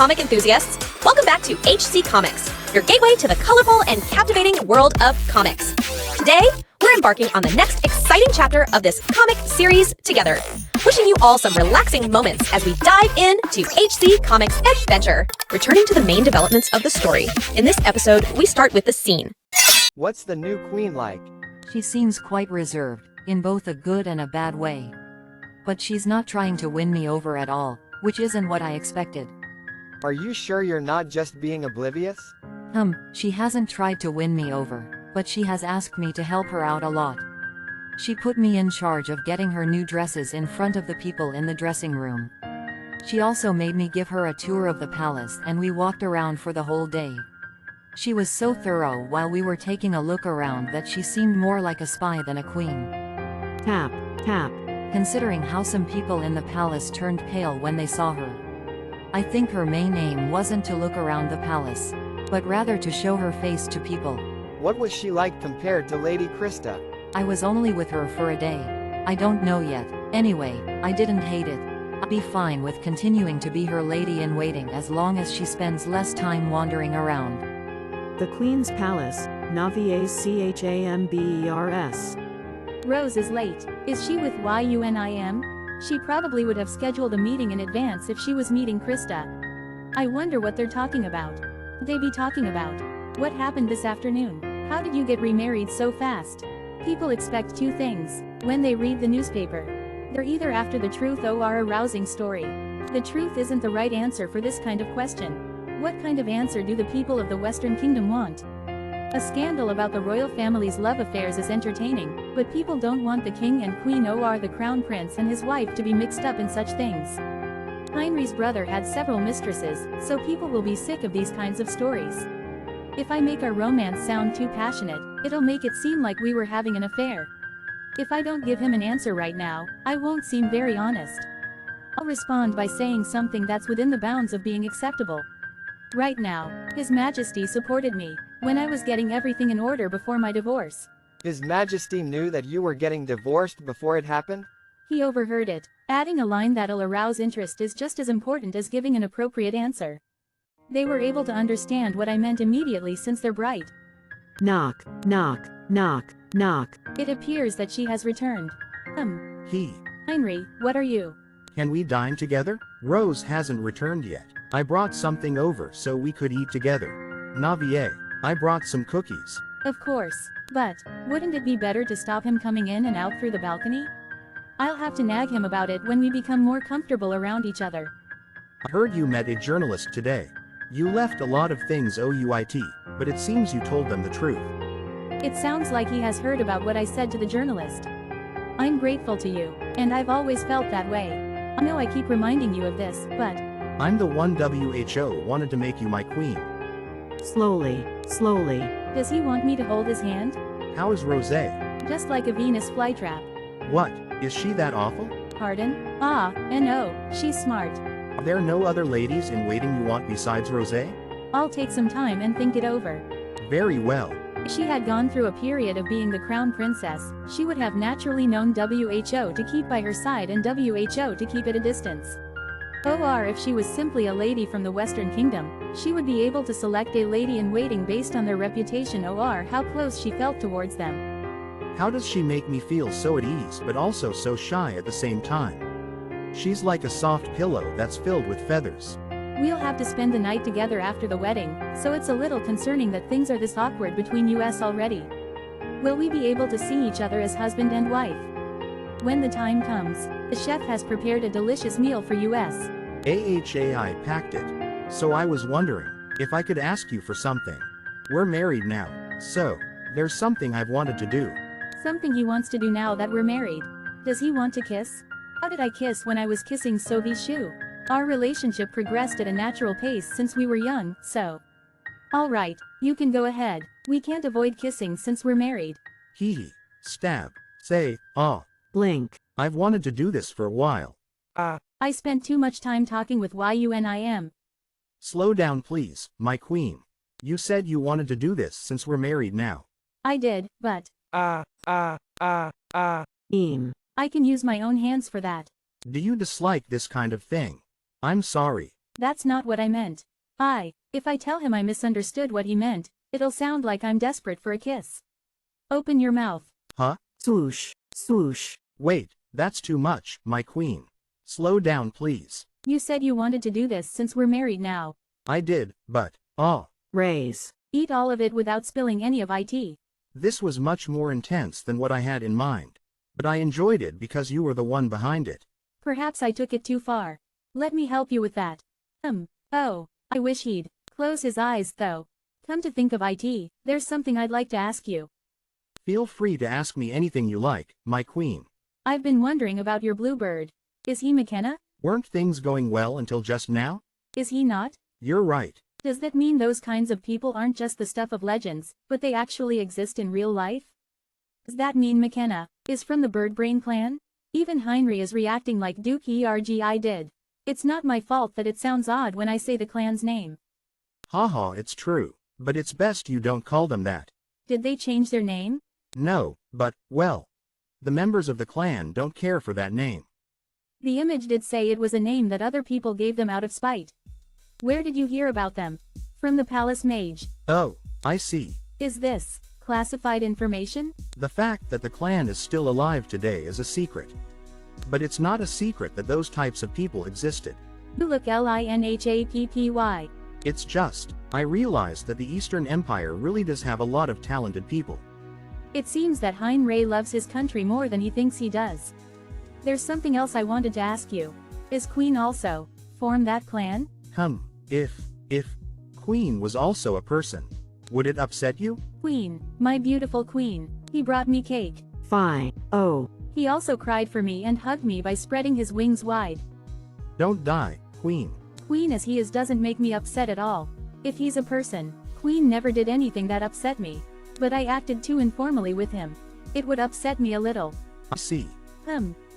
comic enthusiasts! Welcome back to HC Comics, your gateway to the colorful and captivating world of comics. Today, we're embarking on the next exciting chapter of this comic series together. Wishing you all some relaxing moments as we dive into HC Comics adventure. Returning to the main developments of the story, in this episode, we start with the scene. What's the new queen like? She seems quite reserved, in both a good and a bad way. But she's not trying to win me over at all, which isn't what I expected. Are you sure you're not just being oblivious? She hasn't tried to win me over, but she has asked me to help her out a lot. She put me in charge of getting her new dresses in front of the people in the dressing room. She also made me give her a tour of the palace and we walked around for the whole day. She was so thorough while we were taking a look around that she seemed more like a spy than a queen. Tap, tap. Considering how some people in the palace turned pale when they saw her. I think her main aim wasn't to look around the palace, but rather to show her face to people. What was she like compared to Lady Krista? I was only with her for a day. I don't know yet. Anyway, I didn't hate it. I'd be fine with continuing to be her lady-in-waiting as long as she spends less time wandering around. The Queen's Palace, Navier Chambers. Rose is late. Is she with YUNIM? She probably would have scheduled a meeting in advance if she was meeting Krista. I wonder what they're talking about. They be talking about what happened this afternoon. How did you get remarried so fast? People expect two things when they read the newspaper. They're either after the truth or a rousing story. The truth isn't the right answer for this kind of question. What kind of answer do the people of the Western Kingdom want? A scandal about the royal family's love affairs is entertaining, but people don't want the king and queen or the crown prince and his wife to be mixed up in such things. Heinrich's brother had several mistresses, so people will be sick of these kinds of stories. If I make our romance sound too passionate, it'll make it seem like we were having an affair. If I don't give him an answer right now, I won't seem very honest. I'll respond by saying something that's within the bounds of being acceptable. Right now, His Majesty supported me when I was getting everything in order before my divorce. His Majesty knew that you were getting divorced before it happened? He overheard it. Adding a line that'll arouse interest is just as important as giving an appropriate answer. They were able to understand what I meant immediately since they're bright. Knock, knock, knock, knock. It appears that she has returned. Heinrich, what are you? Can we dine together? Rose hasn't returned yet. I brought something over so we could eat together. Navier, I brought some cookies. Of course. But, wouldn't it be better to stop him coming in and out through the balcony? I'll have to nag him about it when we become more comfortable around each other. I heard you met a journalist today. You left a lot of things OUIT, but it seems you told them the truth. It sounds like he has heard about what I said to the journalist. I'm grateful to you, and I've always felt that way. I know I keep reminding you of this, but I'm the one WHO wanted to make you my queen. Slowly, slowly. does he want me to hold his hand? How is Rose? Just like a Venus flytrap. What, is she that awful? Pardon? No, she's smart. Are there no other ladies in waiting you want besides Rose? I'll take some time and think it over. Very well. If she had gone through a period of being the crown princess, she would have naturally known WHO to keep by her side and WHO to keep at a distance. Or if she was simply a lady from the Western Kingdom, she would be able to select a lady-in-waiting based on their reputation or how close she felt towards them. How does she make me feel so at ease but also so shy at the same time? She's like a soft pillow that's filled with feathers. We'll have to spend the night together after the wedding, so it's a little concerning that things are this awkward between us already. Will we be able to see each other as husband and wife? When the time comes, the chef has prepared a delicious meal for us. I packed it. So I was wondering if I could ask you for something. We're married now, so there's something I've wanted to do. Something he wants to do now that we're married. Does he want to kiss? How did I kiss when I was kissing Sophie's shoe? Our relationship progressed at a natural pace since we were young, so. Alright, you can go ahead. We can't avoid kissing since we're married. Stab. Say, Blink. I've wanted to do this for a while. I spent too much time talking with YUNIM. Slow down please, my queen. You said you wanted to do this since we're married now. I did, but. I can use my own hands for that. Do you dislike this kind of thing? I'm sorry. That's not what I meant. If I tell him I misunderstood what he meant, it'll sound like I'm desperate for a kiss. Open your mouth. Huh? Swoosh, swoosh. Wait, that's too much, my queen. Slow down please. You said you wanted to do this since we're married now. I did, but, Raise. Eat all of it without spilling any of it. this was much more intense than what I had in mind. But I enjoyed it because you were the one behind it. Perhaps I took it too far. Let me help you with that. Oh, I wish he'd close his eyes though. Come to think of it, there's something I'd like to ask you. Feel free to ask me anything you like, my queen. I've been wondering about your bluebird. Is he McKenna? Weren't things going well until just now? Is he not? You're right. Does that mean those kinds of people aren't just the stuff of legends, but they actually exist in real life? Does that mean McKenna is from the Bird Brain clan? Even HereLee is reacting like Duke Ergi did. It's not my fault that it sounds odd when I say the clan's name. Haha, it's true. But it's best you don't call them that. Did they change their name? No, but, well. The members of the clan don't care for that name. The image did say it was a name that other people gave them out of spite. Where did you hear about them? From the palace mage. Oh, I see. Is this classified information? The fact that the clan is still alive today is a secret. But it's not a secret that those types of people existed. You look linhappy. It's just, I realized that the Eastern Empire really does have a lot of talented people. It seems that HereLee loves his country more than he thinks he does. There's something else I wanted to ask you. Is Queen also form that clan? If Queen was also a person, would it upset you? Queen, my beautiful queen, he brought me cake. Fine. Oh. He also cried for me and hugged me by spreading his wings wide. Don't die, Queen. Queen as he is doesn't make me upset at all. If he's a person, Queen never did anything that upset me. But I acted too informally with him. It would upset me a little. I see.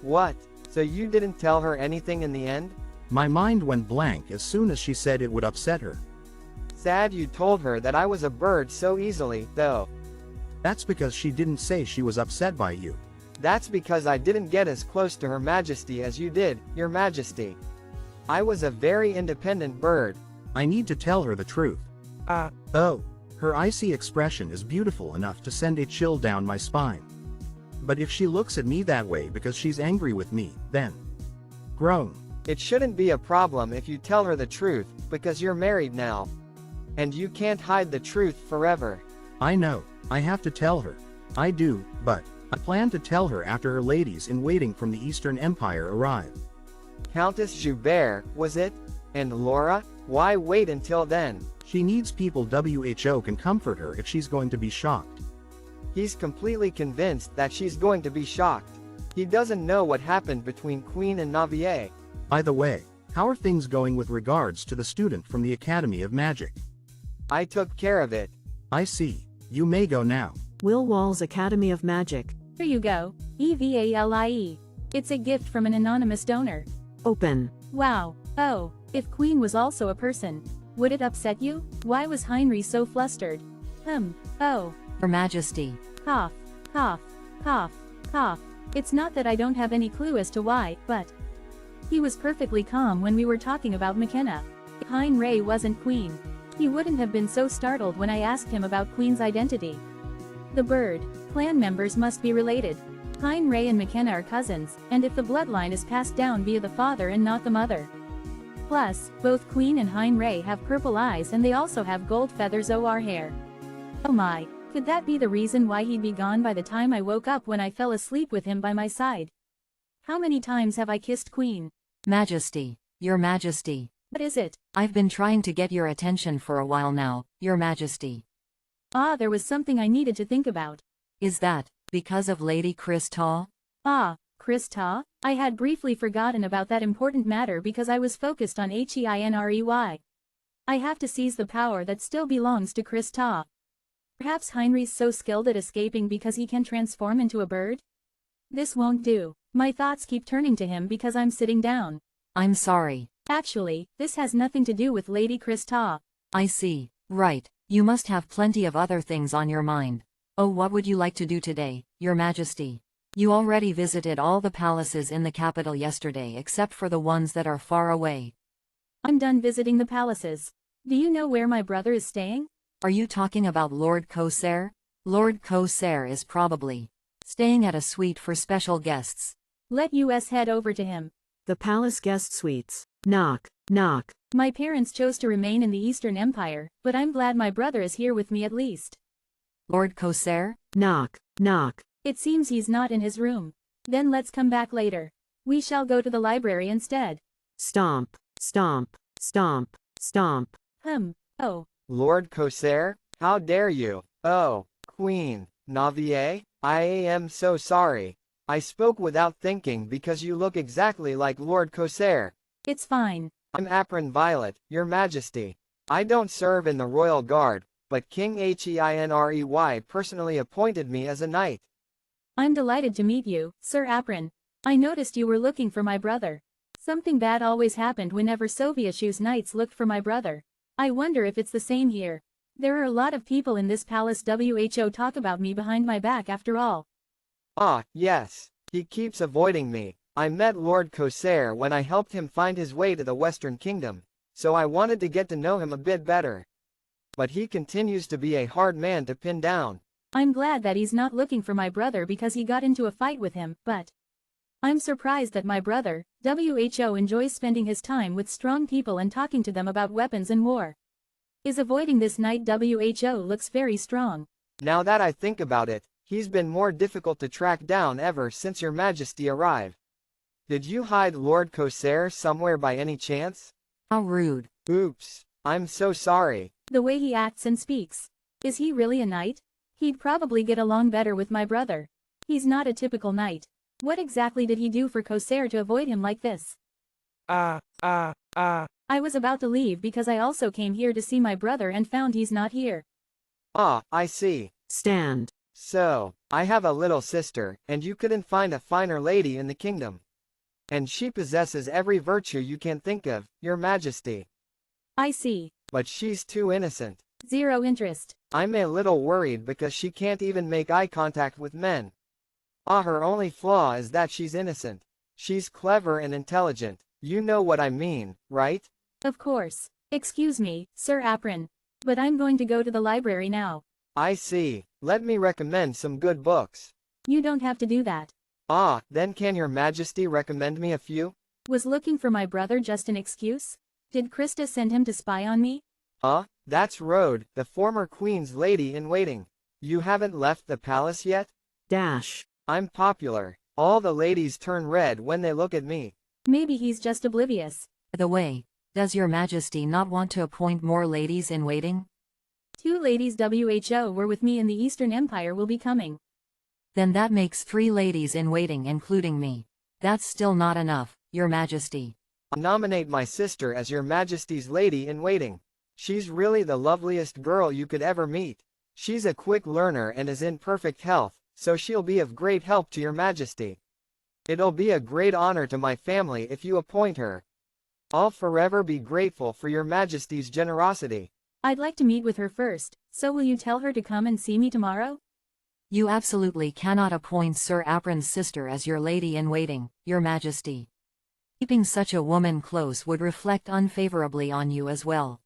What? So you didn't tell her anything in the end? My mind went blank as soon as she said it would upset her. Sad you told her that I was a bird so easily, though. That's because she didn't say she was upset by you. That's because I didn't get as close to Her Majesty as you did, Your Majesty. I was a very independent bird. I need to tell her the truth. Oh, her icy expression is beautiful enough to send a chill down my spine. But if she looks at me that way because she's angry with me, then... Groan. It shouldn't be a problem if you tell her the truth, because you're married now. And you can't hide the truth forever. I know, I have to tell her. I do, but I plan to tell her after her ladies-in-waiting from the Eastern Empire arrive. Countess Joubert, was it? And Laura? Why wait until then? She needs people WHO can comfort her if she's going to be shocked. He's completely convinced that she's going to be shocked. He doesn't know what happened between Queen and Navier. By the way, how are things going with regards to the student from the Academy of Magic? I took care of it. I see. You may go now. Will Wall's Academy of Magic. Here you go. EVALIE. It's a gift from an anonymous donor. Open. Wow. Oh, if Queen was also a person, would it upset you? Why was HereLee so flustered? Oh. Your Majesty. Cough, cough, cough, cough. It's not that I don't have any clue as to why, but... He was perfectly calm when we were talking about McKenna. If HereLee wasn't Queen, he wouldn't have been so startled when I asked him about Queen's identity. The bird clan members must be related. HereLee and McKenna are cousins, and if the bloodline is passed down via the father and not the mother. Plus, both Queen and HereLee have purple eyes and they also have gold feathers or hair. Oh my, could that be the reason why he'd be gone by the time I woke up when I fell asleep with him by my side? How many times have I kissed Queen? Majesty. Your Majesty. What is it? I've been trying to get your attention for a while now, Your Majesty. There was something I needed to think about. Is that because of Lady Krista? Krista? I had briefly forgotten about that important matter because I was focused on HERLEE. I have to seize the power that still belongs to Krista. Perhaps HereLee's so skilled at escaping because he can transform into a bird? This won't do. My thoughts keep turning to him because I'm sitting down. I'm sorry. Actually, this has nothing to do with Lady Krista. I see. Right. You must have plenty of other things on your mind. Oh, what would you like to do today, Your Majesty? You already visited all the palaces in the capital yesterday except for the ones that are far away. I'm done visiting the palaces. Do you know where my brother is staying? Are you talking about Lord Corsair? Lord Corsair is probably staying at a suite for special guests. Let us head over to him. The palace guest suites. Knock, knock. My parents chose to remain in the Eastern Empire, but I'm glad my brother is here with me at least. Lord Corsair? Knock, knock. It seems he's not in his room. Then let's come back later. We shall go to the library instead. Stomp, stomp, stomp, stomp. Oh. Lord Corsair, how dare you? Oh, Queen, Navier, I am so sorry. I spoke without thinking because you look exactly like Lord Corsair. It's fine. I'm Apron Violet, Your Majesty. I don't serve in the Royal Guard, but King Heinrey personally appointed me as a knight. I'm delighted to meet you, Sir Apron. I noticed you were looking for my brother. Something bad always happened whenever Soviet's knights looked for my brother. I wonder if it's the same here. There are a lot of people in this palace who talk about me behind my back after all. Ah, yes. He keeps avoiding me. I met Lord Corsair when I helped him find his way to the Western Kingdom, so I wanted to get to know him a bit better. But he continues to be a hard man to pin down. I'm glad that he's not looking for my brother because he got into a fight with him, but I'm surprised that my brother, enjoys spending his time with strong people and talking to them about weapons and war. Is avoiding this knight looks very strong. Now that I think about it, he's been more difficult to track down ever since Your Majesty arrived. Did you hide Lord Corsair somewhere by any chance? How rude. Oops, I'm so sorry. The way he acts and speaks. Is he really a knight? He'd probably get along better with my brother. He's not a typical knight. What exactly did he do for Corsair to avoid him like this? I was about to leave because I also came here to see my brother and found he's not here. Ah, I see. Stand. So, I have a little sister, and you couldn't find a finer lady in the kingdom. And she possesses every virtue you can think of, Your Majesty. I see. But she's too innocent. Zero interest. I'm a little worried because she can't even make eye contact with men. Her only flaw is that she's innocent. She's clever and intelligent. You know what I mean, right? Of course. Excuse me, Sir Apron. But I'm going to go to the library now. I see. Let me recommend some good books. You don't have to do that. Then can Your Majesty recommend me a few? Was looking for my brother just an excuse? Did Krista send him to spy on me? That's Rode, the former Queen's lady-in-waiting. You haven't left the palace yet? Dash. I'm popular. All the ladies turn red when they look at me. Maybe he's just oblivious. By the way, does Your Majesty not want to appoint more ladies in waiting? 2 ladies who were with me in the Eastern Empire will be coming. Then that makes 3 ladies in waiting including me. That's still not enough, Your Majesty. I'll nominate my sister as Your Majesty's lady-in-waiting. She's really the loveliest girl you could ever meet. She's a quick learner and is in perfect health, so she'll be of great help to Your Majesty. It'll be a great honor to my family if you appoint her. I'll forever be grateful for Your Majesty's generosity. I'd like to meet with her first, so will you tell her to come and see me tomorrow? You absolutely cannot appoint Sir Apron's sister as your lady-in-waiting, Your Majesty. Keeping such a woman close would reflect unfavorably on you as well.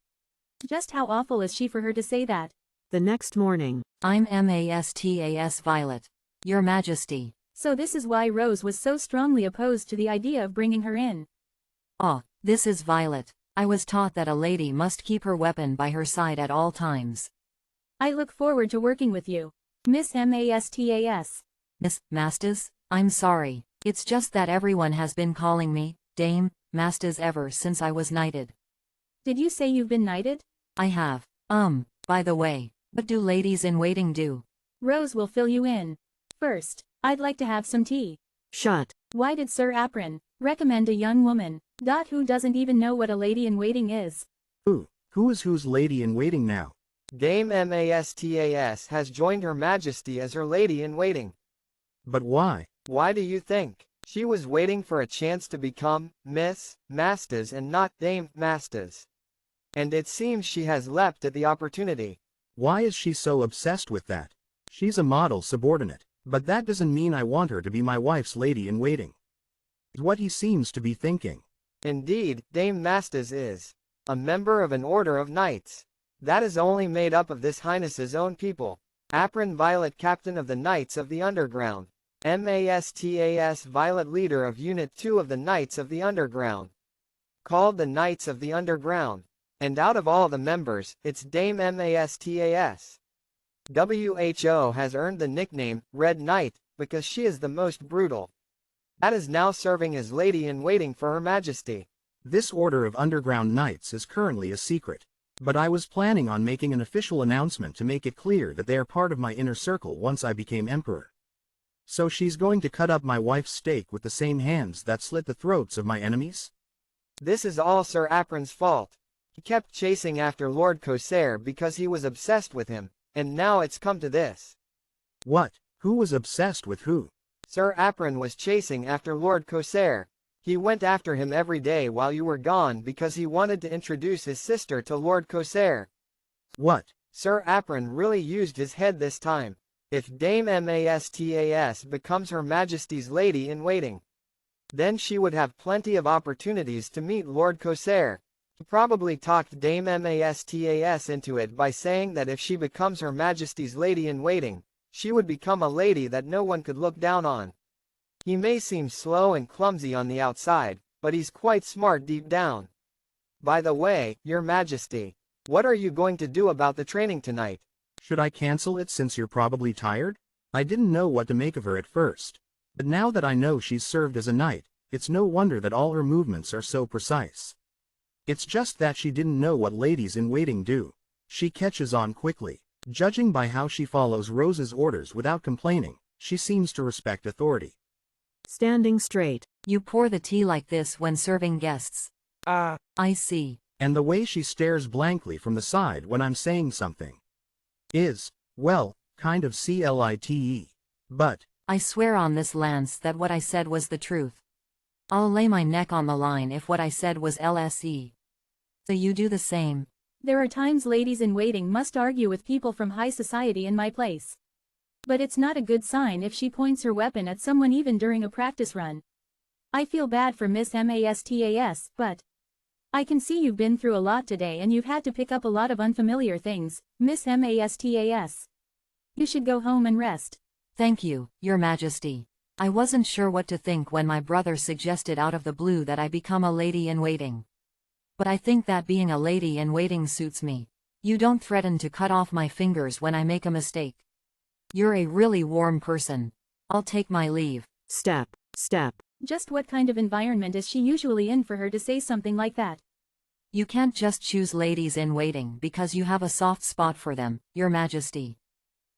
Just how awful is she for her to say that? The next morning. I'm Mastas Violet, Your Majesty. So this is why Rose was so strongly opposed to the idea of bringing her in. This is Violet. I was taught that a lady must keep her weapon by her side at all times. I look forward to working with you, Miss Mastas. Miss Mastas, I'm sorry. It's just that everyone has been calling me Dame Mastas ever since I was knighted. Did you say you've been knighted? I have. By the way, what do ladies in waiting do? Rose will fill you in. First, I'd like to have some tea. Shut. Why did Sir Apron recommend a young woman who doesn't even know what a lady-in-waiting is? Who is whose lady-in-waiting now? Dame Mastas has joined Her Majesty as her lady-in-waiting. But why? Why do you think? She was waiting for a chance to become Miss Mastas and not Dame Mastas. And it seems she has leapt at the opportunity. Why is she so obsessed with that? She's a model subordinate, but that doesn't mean I want her to be my wife's lady-in-waiting. What he seems to be thinking. Indeed, Dame Mastas is a member of an order of knights that is only made up of this highness's own people. Apron Violet, captain of the Knights of the Underground. MASTAS Violet, leader of Unit 2 of the Knights of the Underground. Called the Knights of the Underground. And out of all the members, it's Dame MASTAS. WHO has earned the nickname Red Knight because she is the most brutal. That is now serving as lady-in-waiting for Her Majesty. This order of underground knights is currently a secret. But I was planning on making an official announcement to make it clear that they are part of my inner circle once I became emperor. So she's going to cut up my wife's steak with the same hands that slit the throats of my enemies? This is all Sir Apron's fault. He kept chasing after Lord Corsair because he was obsessed with him, and now it's come to this. What? Who was obsessed with who? Sir Apron was chasing after Lord Corsair. He went after him every day while you were gone because he wanted to introduce his sister to Lord Corsair. What? Sir Apron really used his head this time. If Dame Mastas becomes Her Majesty's lady-in-waiting, then she would have plenty of opportunities to meet Lord Corsair. He probably talked Dame Mastas into it by saying that if she becomes Her Majesty's lady-in-waiting, she would become a lady that no one could look down on. He may seem slow and clumsy on the outside, but he's quite smart deep down. By the way, Your Majesty, what are you going to do about the training tonight? Should I cancel it since you're probably tired? I didn't know what to make of her at first. But now that I know she's served as a knight, it's no wonder that all her movements are so precise. It's just that she didn't know what ladies-in-waiting do. She catches on quickly. Judging by how she follows Rose's orders without complaining, she seems to respect authority. Standing straight. You pour the tea like this when serving guests. I see. And the way she stares blankly from the side when I'm saying something is, well, kind of CLITE. But I swear on this lance that what I said was the truth. I'll lay my neck on the line if what I said was LSE. So you do the same. There are times ladies-in-waiting must argue with people from high society in my place. But it's not a good sign if she points her weapon at someone even during a practice run. I feel bad for Miss Mastas, but I can see you've been through a lot today and you've had to pick up a lot of unfamiliar things, Miss Mastas. You should go home and rest. Thank you, Your Majesty. I wasn't sure what to think when my brother suggested out of the blue that I become a lady-in-waiting. But I think that being a lady-in-waiting suits me. You don't threaten to cut off my fingers when I make a mistake. You're a really warm person. I'll take my leave. Step. Just what kind of environment is she usually in for her to say something like that? You can't just choose ladies-in-waiting because you have a soft spot for them, Your Majesty.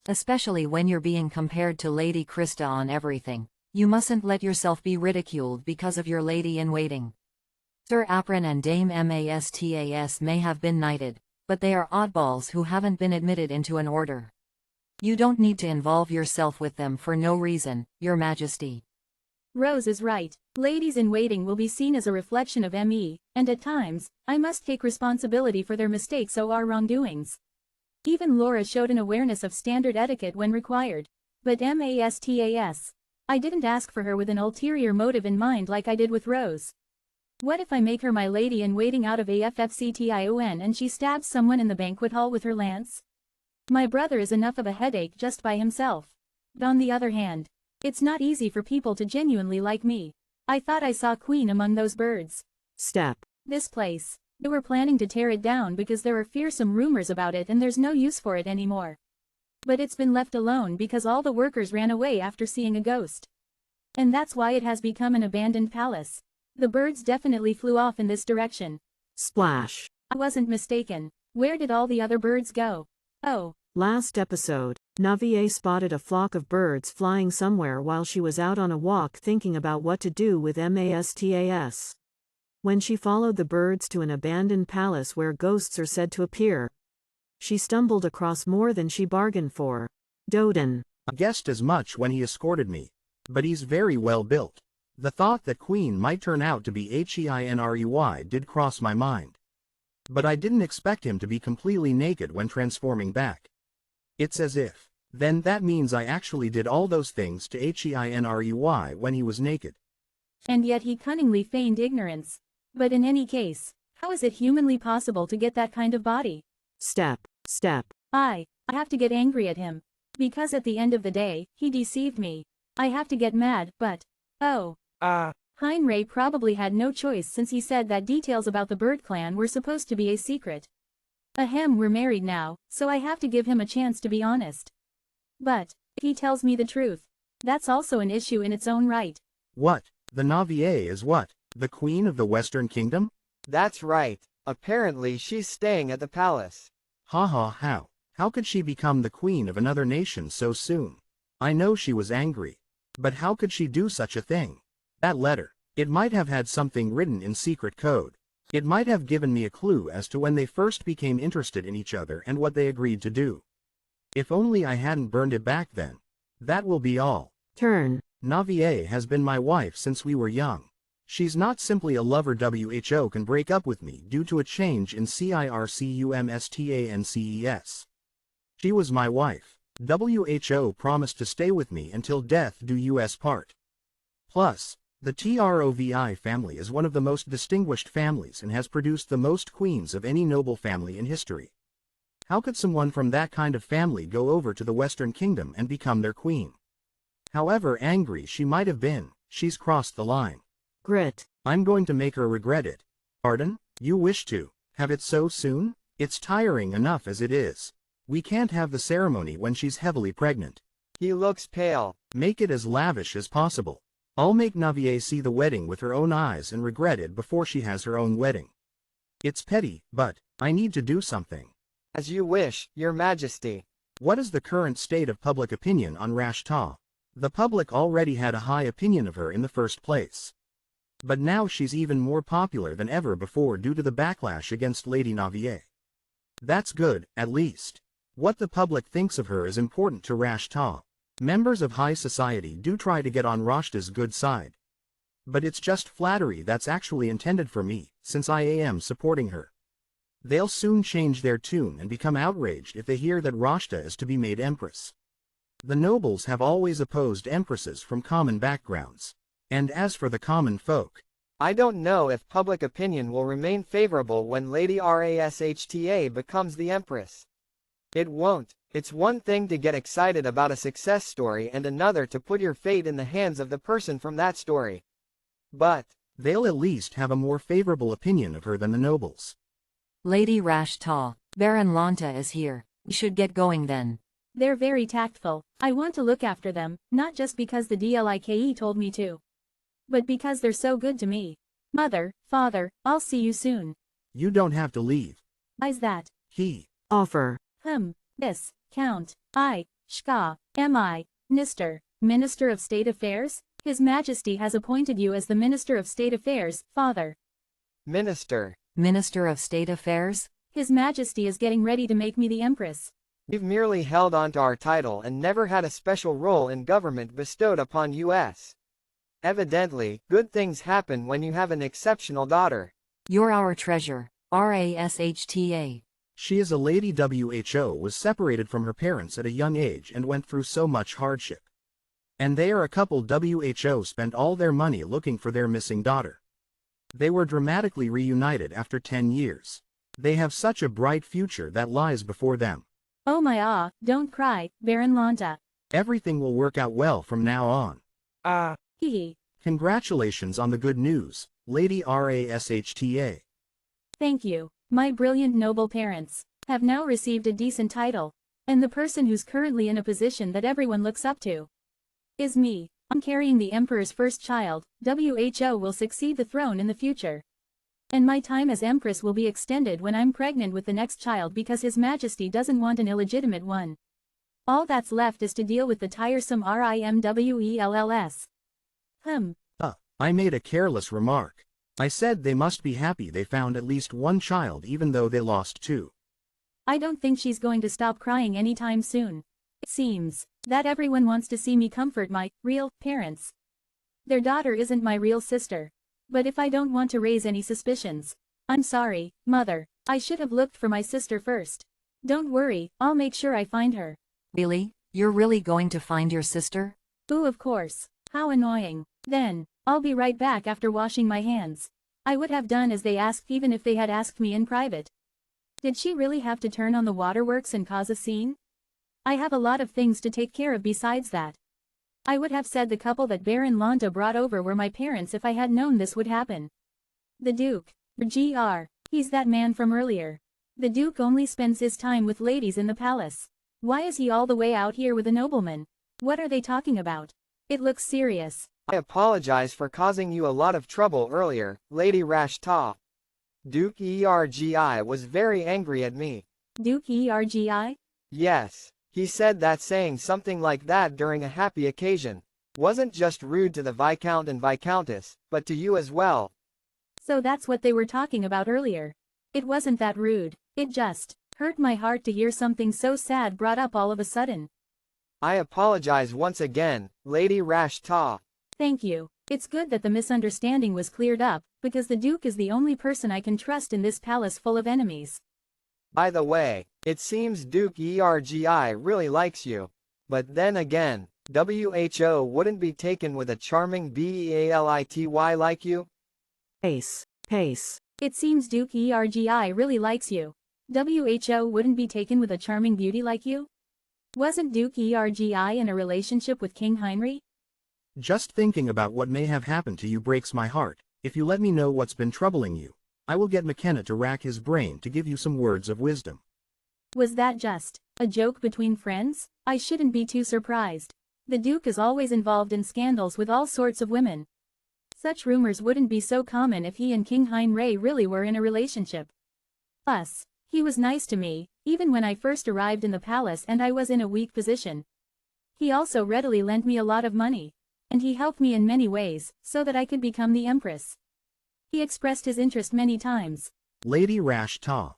Especially when you're being compared to Lady Krista on everything. You mustn't let yourself be ridiculed because of your lady-in-waiting. Sir Apron and Dame Mastas may have been knighted, but they are oddballs who haven't been admitted into an order. You don't need to involve yourself with them for no reason, Your Majesty. Rose is right. Ladies-in-waiting will be seen as a reflection of ME, and at times, I must take responsibility for their mistakes or wrongdoings. Even Laura showed an awareness of standard etiquette when required. But Mastas, I didn't ask for her with an ulterior motive in mind like I did with Rose. What if I make her my lady-in-waiting out of AFFCTION and she stabs someone in the banquet hall with her lance? My brother is enough of a headache just by himself. But on the other hand, it's not easy for people to genuinely like me. I thought I saw Queen among those birds. Step. This place. They were planning to tear it down because there are fearsome rumors about it and there's no use for it anymore. But it's been left alone because all the workers ran away after seeing a ghost. And that's why it has become an abandoned palace. The birds definitely flew off in this direction. Splash. I wasn't mistaken. Where did all the other birds go? Oh. Last episode, Navier spotted a flock of birds flying somewhere while she was out on a walk thinking about what to do with Mastas. When she followed the birds to an abandoned palace where ghosts are said to appear, she stumbled across more than she bargained for. Doden. I guessed as much when he escorted me. But he's very well built. The thought that Queen might turn out to be HEINREY did cross my mind. But I didn't expect him to be completely naked when transforming back. It's as if, then that means I actually did all those things to HEINREY when he was naked. And yet he cunningly feigned ignorance. But in any case, how is it humanly possible to get that kind of body? Step. I have to get angry at him. Because at the end of the day, he deceived me. I have to get mad, but, oh. Heinrich probably had no choice since he said that details about the Bird clan were supposed to be a secret. Ahem, we're married now, so I have to give him a chance to be honest. But, if he tells me the truth, that's also an issue in its own right. What? The Navier is what? The queen of the Western Kingdom? That's right. Apparently she's staying at the palace. How? How could she become the queen of another nation so soon? I know she was angry. But how could she do such a thing? That letter, it might have had something written in secret code. It might have given me a clue as to when they first became interested in each other and what they agreed to do. If only I hadn't burned it back then. That will be all. Turn. Navier has been my wife since we were young. She's not simply a lover. Who can break up with me due to a change in circumstances. She was my wife. Who promised to stay with me until death do us part. Plus, the Trovi family is one of the most distinguished families and has produced the most queens of any noble family in history. How could someone from that kind of family go over to the Western Kingdom and become their queen? However angry she might have been, she's crossed the line. Grit. I'm going to make her regret it. Pardon? You wish to have it so soon? It's tiring enough as it is. We can't have the ceremony when she's heavily pregnant. He looks pale. Make it as lavish as possible. I'll make Navier see the wedding with her own eyes and regret it before she has her own wedding. It's petty, but I need to do something. As you wish, Your Majesty. What is the current state of public opinion on Rashta? The public already had a high opinion of her in the first place. But now she's even more popular than ever before due to the backlash against Lady Navier. That's good, at least. What the public thinks of her is important to Rashta. Members of high society do try to get on Rashta's good side. But it's just flattery that's actually intended for me, since I am supporting her. They'll soon change their tune and become outraged if they hear that Rashta is to be made empress. The nobles have always opposed empresses from common backgrounds. And as for the common folk, I don't know if public opinion will remain favorable when Lady Rashta becomes the empress. It won't. It's one thing to get excited about a success story and another to put your fate in the hands of the person from that story. But they'll at least have a more favorable opinion of her than the nobles. Lady Rashta, Baron Lanta is here. We should get going then. They're very tactful. I want to look after them, not just because the DLIKE told me to. But because they're so good to me. Mother, father, I'll see you soon. You don't have to leave. Why's that? He. Offer. This, Count, Shka, M.I., Nister, Minister of State Affairs? His Majesty has appointed you as the Minister of State Affairs, father. Minister. Minister of State Affairs? His Majesty is getting ready to make me the Empress. We've merely held on to our title and never had a special role in government bestowed upon us. Evidently, good things happen when you have an exceptional daughter. You're our treasure, Rashta. She is a lady. Who was separated from her parents at a young age and went through so much hardship. And they are a couple. Who spent all their money looking for their missing daughter. They were dramatically reunited after 10 years. They have such a bright future that lies before them. Oh my don't cry, Baron Lanta. Everything will work out well from now on. Hee. Congratulations on the good news, Lady Rashta. Thank you. My brilliant noble parents have now received a decent title, and the person who's currently in a position that everyone looks up to is me. I'm carrying the Emperor's first child. Who will succeed the throne in the future. And my time as Empress will be extended when I'm pregnant with the next child because His Majesty doesn't want an illegitimate one. All that's left is to deal with the tiresome RIMWELLS. I made a careless remark. I said they must be happy they found at least one child even though they lost 2. I don't think she's going to stop crying anytime soon. It seems that everyone wants to see me comfort my real parents. Their daughter isn't my real sister. But if I don't want to raise any suspicions, I'm sorry, Mother. I should have looked for my sister first. Don't worry, I'll make sure I find her. Really? You're really going to find your sister? Ooh, of course. How annoying. Then, I'll be right back after washing my hands. I would have done as they asked even if they had asked me in private. Did she really have to turn on the waterworks and cause a scene? I have a lot of things to take care of besides that. I would have said the couple that Baron Londa brought over were my parents if I had known this would happen. The Duke. Gr. He's that man from earlier. The Duke only spends his time with ladies in the palace. Why is he all the way out here with a nobleman? What are they talking about? It looks serious. I apologize for causing you a lot of trouble earlier, Lady Rashta. Duke Ergi was very angry at me. Duke Ergi? Yes, he said that saying something like that during a happy occasion wasn't just rude to the Viscount and Viscountess, but to you as well. So that's what they were talking about earlier. It wasn't that rude, it just hurt my heart to hear something so sad brought up all of a sudden. I apologize once again, Lady Rashta. Thank you. It's good that the misunderstanding was cleared up, because the Duke is the only person I can trust in this palace full of enemies. By the way, it seems Duke Ergi really likes you. But then again, WHO wouldn't be taken with a charming Beality like you? Pace. It seems Duke Ergi really likes you. WHO wouldn't be taken with a charming beauty like you? Wasn't Duke Ergi in a relationship with King Heinrich? Just thinking about what may have happened to you breaks my heart. If you let me know what's been troubling you, I will get McKenna to rack his brain to give you some words of wisdom. Was that just a joke between friends? I shouldn't be too surprised. The Duke is always involved in scandals with all sorts of women. Such rumors wouldn't be so common if he and King Heinrich really were in a relationship. Plus, he was nice to me, even when I first arrived in the palace and I was in a weak position. He also readily lent me a lot of money. And he helped me in many ways, so that I could become the Empress. He expressed his interest many times. Lady Rashta. ...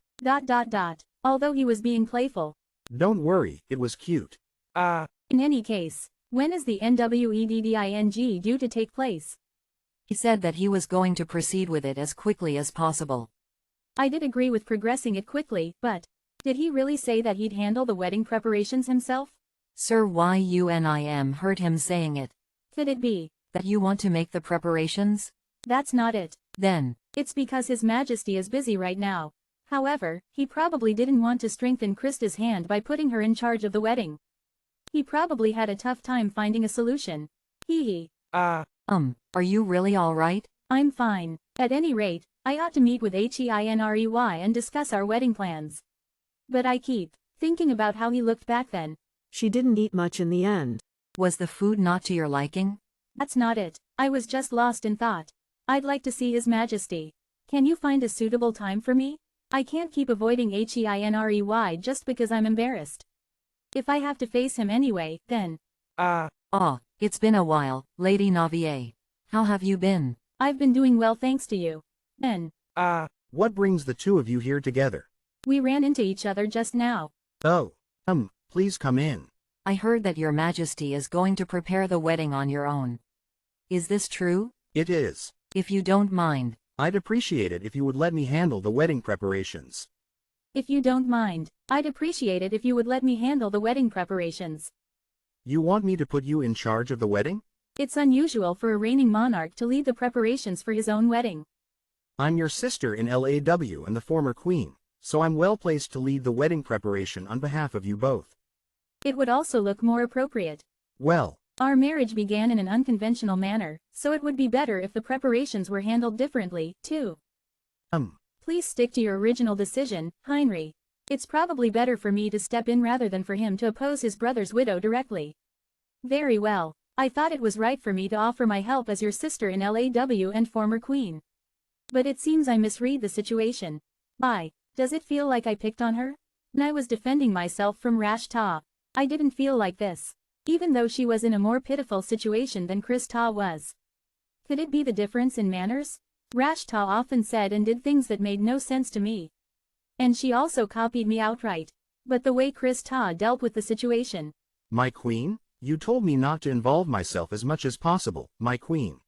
Although he was being playful. Don't worry, it was cute. In any case, when is the NWEDDING due to take place? He said that he was going to proceed with it as quickly as possible. I did agree with progressing it quickly, but did he really say that he'd handle the wedding preparations himself? Sir Yunim heard him saying it. Could it be that you want to make the preparations? That's not it. Then, it's because His Majesty is busy right now. However, he probably didn't want to strengthen Krista's hand by putting her in charge of the wedding. He probably had a tough time finding a solution. Are you really all right? I'm fine. At any rate, I ought to meet with Heinrey and discuss our wedding plans. But I keep thinking about how he looked back then. She didn't eat much in the end. Was the food not to your liking? That's not it. I was just lost in thought. I'd like to see His Majesty. Can you find a suitable time for me? I can't keep avoiding Heinrey just because I'm embarrassed. If I have to face him anyway, then... It's been a while, Lady Navier. How have you been? I've been doing well thanks to you. Then... What brings the two of you here together? We ran into each other just now. Oh. Please come in. I heard that Your Majesty is going to prepare the wedding on your own. Is this true? It is. If you don't mind. I'd appreciate it if you would let me handle the wedding preparations. If you don't mind, I'd appreciate it if you would let me handle the wedding preparations. You want me to put you in charge of the wedding? It's unusual for a reigning monarch to lead the preparations for his own wedding. I'm your sister in LAW and the former queen, so I'm well placed to lead the wedding preparation on behalf of you both. It would also look more appropriate. Well, our marriage began in an unconventional manner, so it would be better if the preparations were handled differently, too. Please stick to your original decision, Heinrich. It's probably better for me to step in rather than for him to oppose his brother's widow directly. Very well. I thought it was right for me to offer my help as your sister in LAW and former queen. But it seems I misread the situation. Why, does it feel like I picked on her? When I was defending myself from Rashta, I didn't feel like this. Even though she was in a more pitiful situation than Krista was. Could it be the difference in manners? Rashta often said and did things that made no sense to me. And she also copied me outright. But the way Krista dealt with the situation. My queen? You told me not to involve myself as much as possible, my queen.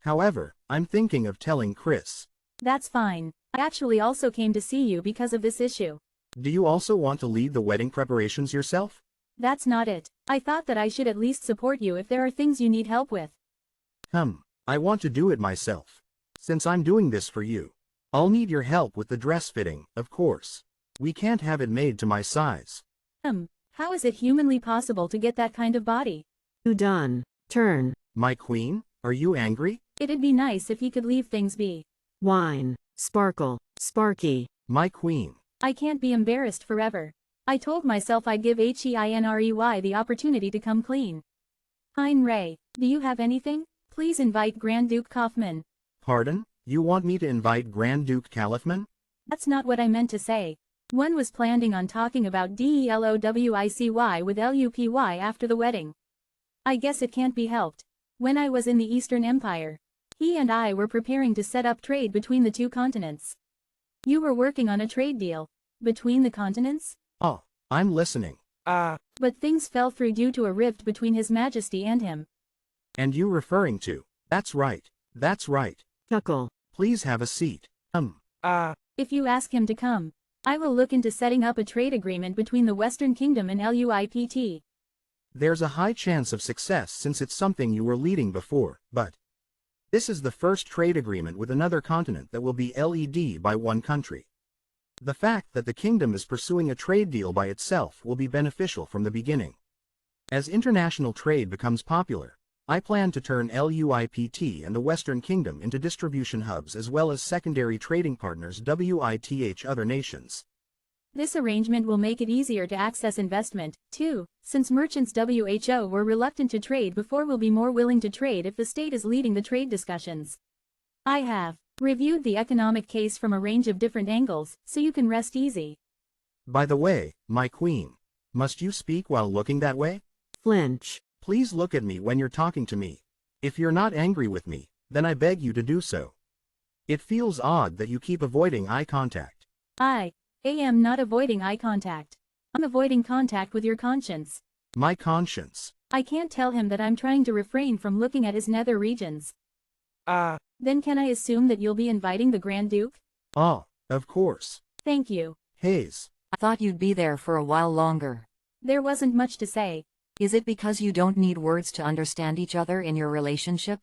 However, I'm thinking of telling Chris. That's fine. I actually also came to see you because of this issue. Do you also want to lead the wedding preparations yourself? That's not it. I thought that I should at least support you if there are things you need help with. I want to do it myself. Since I'm doing this for you, I'll need your help with the dress fitting, of course. We can't have it made to my size. How is it humanly possible to get that kind of body? You done. Turn. My queen, are you angry? It'd be nice if he could leave things be. Wine. Sparkle. Sparky. My queen. I can't be embarrassed forever. I told myself I'd give HEINREY the opportunity to come clean. Hein Ray, do you have anything? Please invite Grand Duke Kaufman. Pardon? You want me to invite Grand Duke Califman? That's not what I meant to say. One was planning on talking about DELOWICY with LUPY after the wedding. I guess it can't be helped. When I was in the Eastern Empire, he and I were preparing to set up trade between the two continents. You were working on a trade deal. Between the continents? Oh, I'm listening. But things fell through due to a rift between His Majesty and him. And you referring to? That's right. That's right. Chuckle. Please have a seat. If you ask him to come, I will look into setting up a trade agreement between the Western Kingdom and LUIPT. There's a high chance of success since it's something you were leading before, but this is the first trade agreement with another continent that will be led by one country. The fact that the kingdom is pursuing a trade deal by itself will be beneficial from the beginning. As international trade becomes popular, I plan to turn LUIPT and the Western Kingdom into distribution hubs as well as secondary trading partners with other nations. This arrangement will make it easier to access investment, too, since merchants WHO were reluctant to trade before will be more willing to trade if the state is leading the trade discussions. I have reviewed the economic case from a range of different angles, so you can rest easy. By the way, my queen, must you speak while looking that way? Flinch. Please look at me when you're talking to me. If you're not angry with me, then I beg you to do so. It feels odd that you keep avoiding eye contact. I am not avoiding eye contact. I'm avoiding contact with your conscience. My conscience. I can't tell him that I'm trying to refrain from looking at his nether regions. Then can I assume that you'll be inviting the Grand Duke? Oh, of course. Thank you. Hayes. I thought you'd be there for a while longer. There wasn't much to say. Is it because you don't need words to understand each other in your relationship?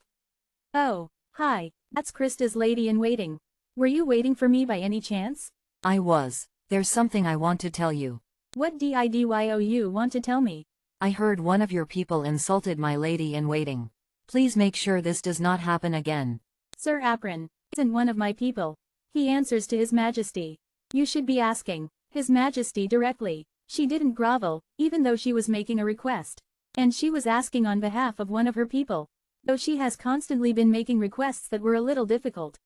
Oh, hi, that's Krista's lady-in-waiting. Were you waiting for me by any chance? I was. There's something I want to tell you. What did you want to tell me? I heard one of your people insulted my lady-in-waiting. Please make sure this does not happen again. Sir Apron isn't one of my people. He answers to His Majesty. You should be asking His Majesty directly. She didn't grovel, even though she was making a request. And she was asking on behalf of one of her people. Though she has constantly been making requests that were a little difficult.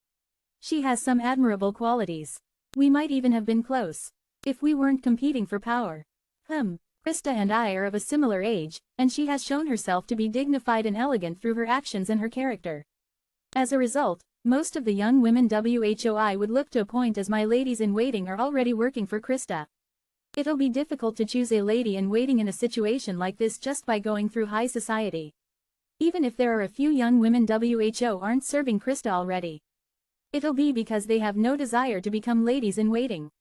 She has some admirable qualities. We might even have been close. If we weren't competing for power. Krista and I are of a similar age, and she has shown herself to be dignified and elegant through her actions and her character. As a result, most of the young women WHOI would look to appoint as my ladies-in-waiting are already working for Krista. It'll be difficult to choose a lady-in-waiting in a situation like this just by going through high society. Even if there are a few young women WHO aren't serving Krista already. It'll be because they have no desire to become ladies-in-waiting.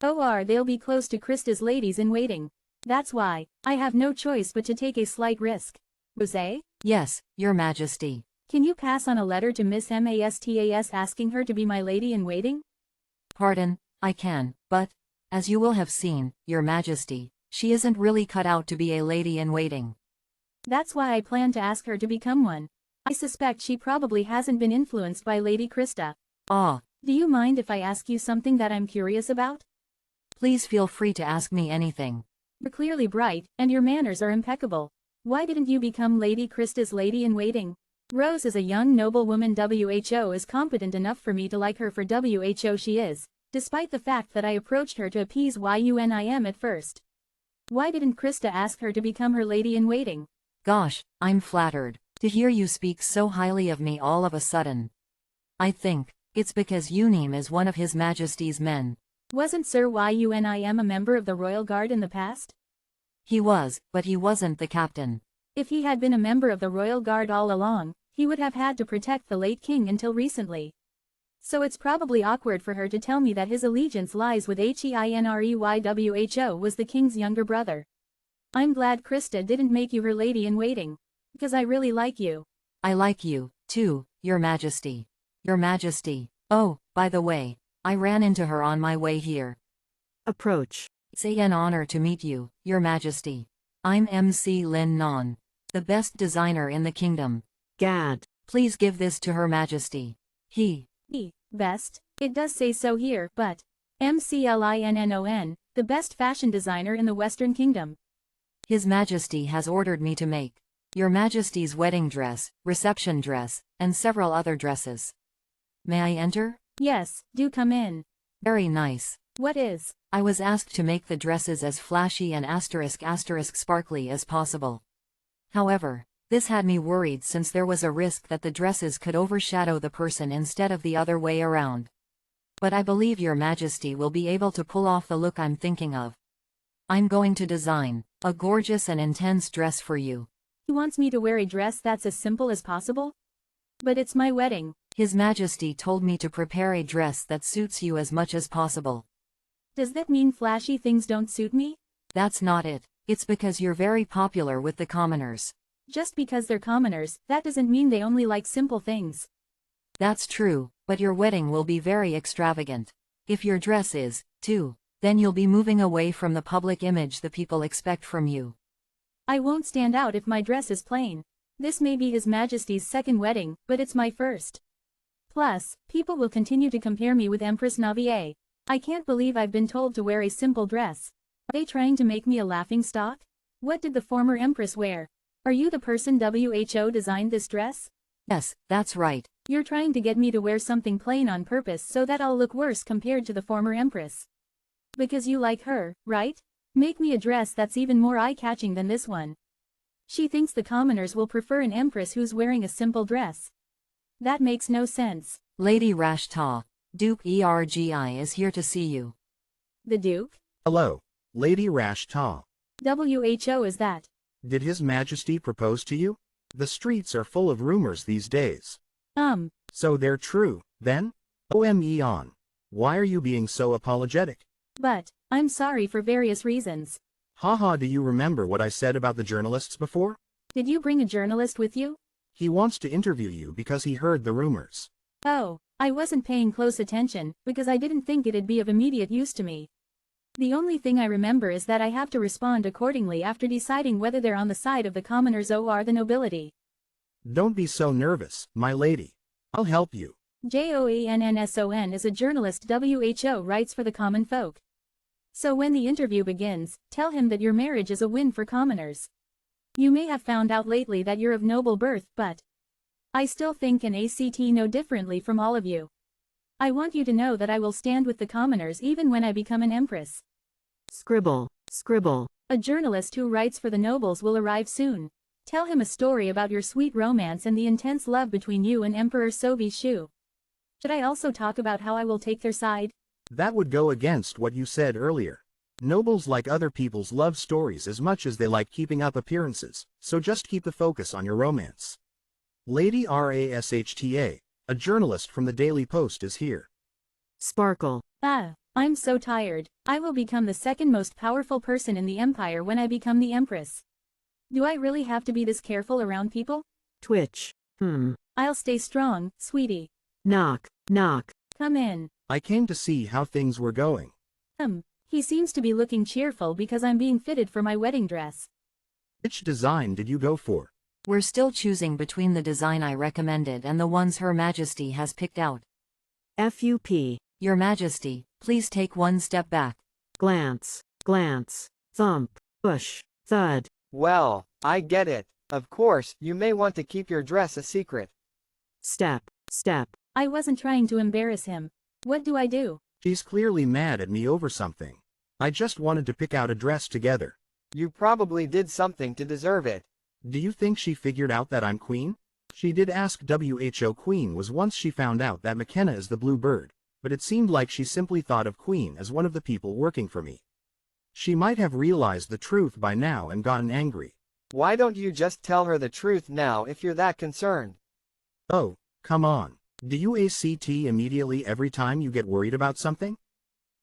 They'll be close to Krista's ladies-in-waiting. That's why, I have no choice but to take a slight risk. Rosé? Yes, Your Majesty. Can you pass on a letter to Miss Mastas asking her to be my lady-in-waiting? Pardon, I can, but, as you will have seen, Your Majesty, she isn't really cut out to be a lady-in-waiting. That's why I plan to ask her to become one. I suspect she probably hasn't been influenced by Lady Krista. Do you mind if I ask you something that I'm curious about? Please feel free to ask me anything. You're clearly bright, and your manners are impeccable. Why didn't you become Lady Krista's lady-in-waiting? Rose is a young noblewoman WHO is competent enough for me to like her for WHO she is, despite the fact that I approached her to appease YUNIM at first. Why didn't Krista ask her to become her lady-in-waiting? Gosh, I'm flattered to hear you speak so highly of me all of a sudden. I think it's because Unim is one of His Majesty's men. Wasn't Sir YUNIM a member of the Royal Guard in the past? He was, but he wasn't the captain. If he had been a member of the Royal Guard all along, he would have had to protect the late king until recently. So it's probably awkward for her to tell me that his allegiance lies with HEINREYWHO was the king's younger brother. I'm glad Krista didn't make you her lady-in-waiting. Because I really like you. I like you, too, Your Majesty. Your Majesty. Oh, by the way, I ran into her on my way here. Approach. It's an honor to meet you, Your Majesty. I'm MC Lin Non, the best designer in the kingdom. Gad. Please give this to Her Majesty. Best? It does say so here, but MCLINNON, the best fashion designer in the Western Kingdom. His Majesty has ordered me to make Your Majesty's wedding dress, reception dress, and several other dresses. May I enter? Yes, do come in. Very nice. What is? I was asked to make the dresses as flashy and *** sparkly as possible. However, this had me worried since there was a risk that the dresses could overshadow the person instead of the other way around. But I believe Your Majesty will be able to pull off the look I'm thinking of. I'm going to design a gorgeous and intense dress for you. He wants me to wear a dress that's as simple as possible? But it's my wedding. His Majesty told me to prepare a dress that suits you as much as possible. Does that mean flashy things don't suit me? That's not it. It's because you're very popular with the commoners. Just because they're commoners, that doesn't mean they only like simple things. That's true, but your wedding will be very extravagant. If your dress is, too, then you'll be moving away from the public image the people expect from you. I won't stand out if my dress is plain. This may be His Majesty's second wedding, but it's my first. Plus, people will continue to compare me with Empress Navier. I can't believe I've been told to wear a simple dress. Are they trying to make me a laughingstock? What did the former Empress wear? Are you the person WHO designed this dress? Yes, that's right. You're trying to get me to wear something plain on purpose so that I'll look worse compared to the former Empress. Because you like her, right? Make me a dress that's even more eye-catching than this one. She thinks the commoners will prefer an empress who's wearing a simple dress. That makes no sense. Lady Rashta, Duke Ergi is here to see you. The Duke? Hello, Lady Rashta. WHO is that? Did His Majesty propose to you? The streets are full of rumors these days. So they're true, then? OME. Why are you being so apologetic? But, I'm sorry for various reasons. Haha, do you remember what I said about the journalists before? Did you bring a journalist with you? He wants to interview you because he heard the rumors. Oh, I wasn't paying close attention, because I didn't think it'd be of immediate use to me. The only thing I remember is that I have to respond accordingly after deciding whether they're on the side of the commoners or the nobility. Don't be so nervous, my lady. I'll help you. JOANNSON is a journalist WHO writes for the common folk. So when the interview begins, tell him that your marriage is a win for commoners. You may have found out lately that you're of noble birth, but I still think an ACT no differently from all of you. I want you to know that I will stand with the commoners even when I become an empress. Scribble. Scribble. A journalist who writes for the nobles will arrive soon. Tell him a story about your sweet romance and the intense love between you and Emperor Sobi Shu. Should I also talk about how I will take their side? That would go against what you said earlier. Nobles like other people's love stories as much as they like keeping up appearances, so just keep the focus on your romance. Lady Rashta, a journalist from the Daily Post, is here. Sparkle. I'm so tired. I will become the second most powerful person in the empire when I become the empress. Do I really have to be this careful around people? Twitch. I'll stay strong, sweetie. Knock. Knock. Come in. I came to see how things were going. He seems to be looking cheerful because I'm being fitted for my wedding dress. Which design did you go for? We're still choosing between the design I recommended and the ones Her Majesty has picked out. FUP. Your Majesty, please take one step back. Glance. Glance. Thump. Push. Thud. Well, I get it. Of course, you may want to keep your dress a secret. Step. Step. I wasn't trying to embarrass him. What do I do? She's clearly mad at me over something. I just wanted to pick out a dress together. You probably did something to deserve it. Do you think she figured out that I'm queen? She did ask WHO queen was once she found out that McKenna is the blue bird, but it seemed like she simply thought of queen as one of the people working for me. She might have realized the truth by now and gotten angry. Why don't you just tell her the truth now if you're that concerned? Oh, come on. Do you ACT immediately every time you get worried about something?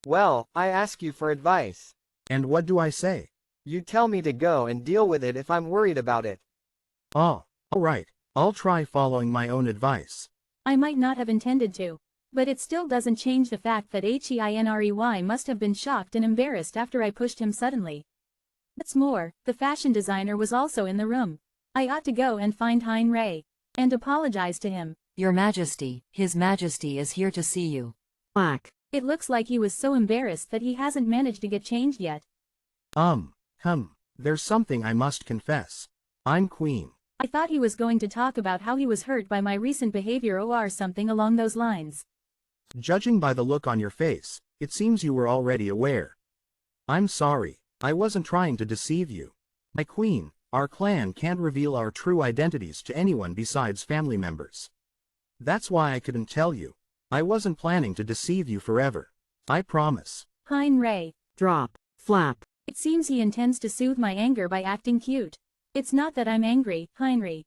Well, I ask you for advice. And what do I say? You tell me to go and deal with it if I'm worried about it. Oh, alright. I'll try following my own advice. I might not have intended to. But it still doesn't change the fact that HEINREY must have been shocked and embarrassed after I pushed him suddenly. What's more, the fashion designer was also in the room. I ought to go and find Heinrei and apologize to him. Your Majesty, His Majesty is here to see you. Quack. It looks like he was so embarrassed that he hasn't managed to get changed yet. There's something I must confess. I'm Queen. I thought he was going to talk about how he was hurt by my recent behavior or something along those lines. Judging by the look on your face, it seems you were already aware. I'm sorry, I wasn't trying to deceive you. My Queen, our clan can't reveal our true identities to anyone besides family members. That's why I couldn't tell you. I wasn't planning to deceive you forever. I promise. Heinrei. Drop. Flap. It seems he intends to soothe my anger by acting cute. It's not that I'm angry, Heinrei.